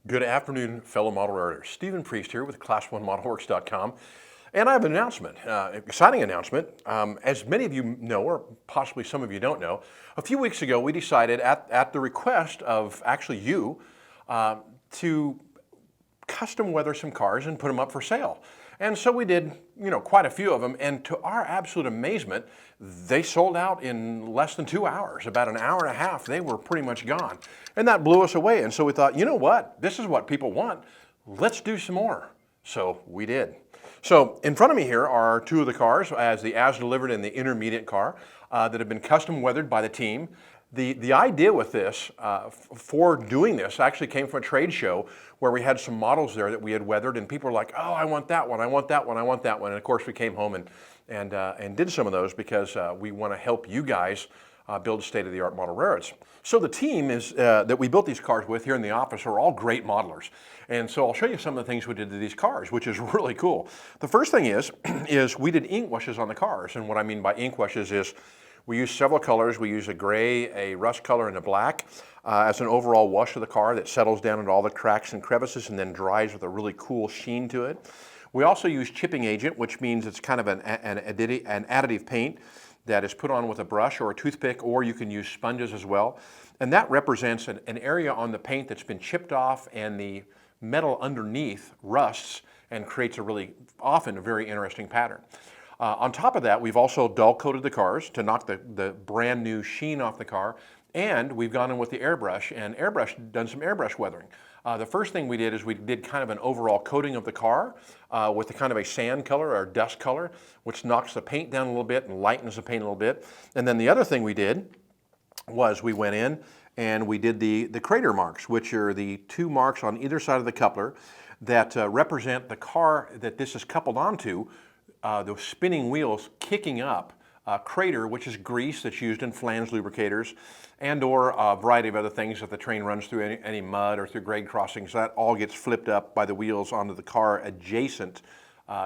Good afternoon, fellow model railroaders. Stephen Priest here with Class1ModelWorks.com. And I have an announcement, exciting announcement. As many of you know, or possibly some of you don't know, a few weeks ago we decided at the request of actually you to custom weather some cars and put them up for sale. And so we did, quite a few of them, and to our absolute amazement, they sold out in less than 2 hours. About an hour and a half, they were pretty much gone. And that blew us away, and so we thought, you know what, this is what people want. Let's do some more. So we did. So in front of me here are two of the cars, as delivered and the intermediate car, that have been custom weathered by the team. The idea with this, for doing this, actually came from a trade show where we had some models there that we had weathered, and people were like, oh, I want that one, I want that one, I want that one. And of course we came home and did some of those because we want to help you guys build state-of-the-art model railroads. So the team that we built these cars with here in the office are all great modelers. And so I'll show you some of the things we did to these cars, which is really cool. The first thing is we did ink washes on the cars. And what I mean by ink washes is we use several colors. We use a gray, a rust color, and a black as an overall wash of the car that settles down into all the cracks and crevices and then dries with a really cool sheen to it. We also use chipping agent, which means it's kind of an additive paint that is put on with a brush or a toothpick, or you can use sponges as well. And that represents an area on the paint that's been chipped off and the metal underneath rusts and creates often a very interesting pattern. On top of that, we've also dull coated the cars to knock the brand new sheen off the car, and we've gone in with the airbrush and done some airbrush weathering. The first thing we did is we did kind of an overall coating of the car with a kind of a sand color or dust color, which knocks the paint down a little bit and lightens the paint a little bit. And then the other thing we did was we went in and we did the crater marks, which are the two marks on either side of the coupler that represent the car that this is coupled onto. Those spinning wheels kicking up crater, which is grease that's used in flange lubricators, and or a variety of other things if the train runs through any mud or through grade crossings. That all gets flipped up by the wheels onto the car adjacent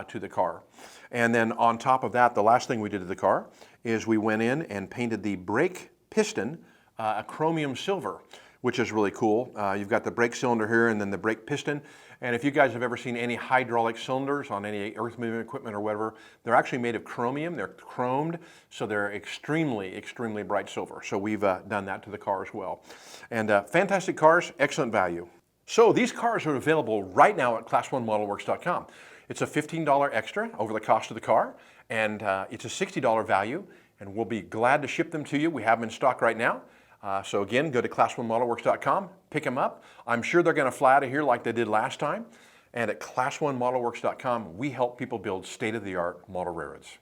to the car. And then on top of that, the last thing we did to the car is we went in and painted the brake piston a chromium silver, which is really cool. You've got the brake cylinder here and then the brake piston. And if you guys have ever seen any hydraulic cylinders on any earth moving equipment or whatever, they're actually made of chromium. They're chromed, so they're extremely, extremely bright silver. So we've done that to the car as well. And fantastic cars, excellent value. So these cars are available right now at Class1ModelWorks.com. It's a $15 extra over the cost of the car, and it's a $60 value, and we'll be glad to ship them to you. We have them in stock right now. So again, go to Class1ModelWorks.com, pick them up. I'm sure they're going to fly out of here like they did last time. And at Class1ModelWorks.com, we help people build state-of-the-art model railroads.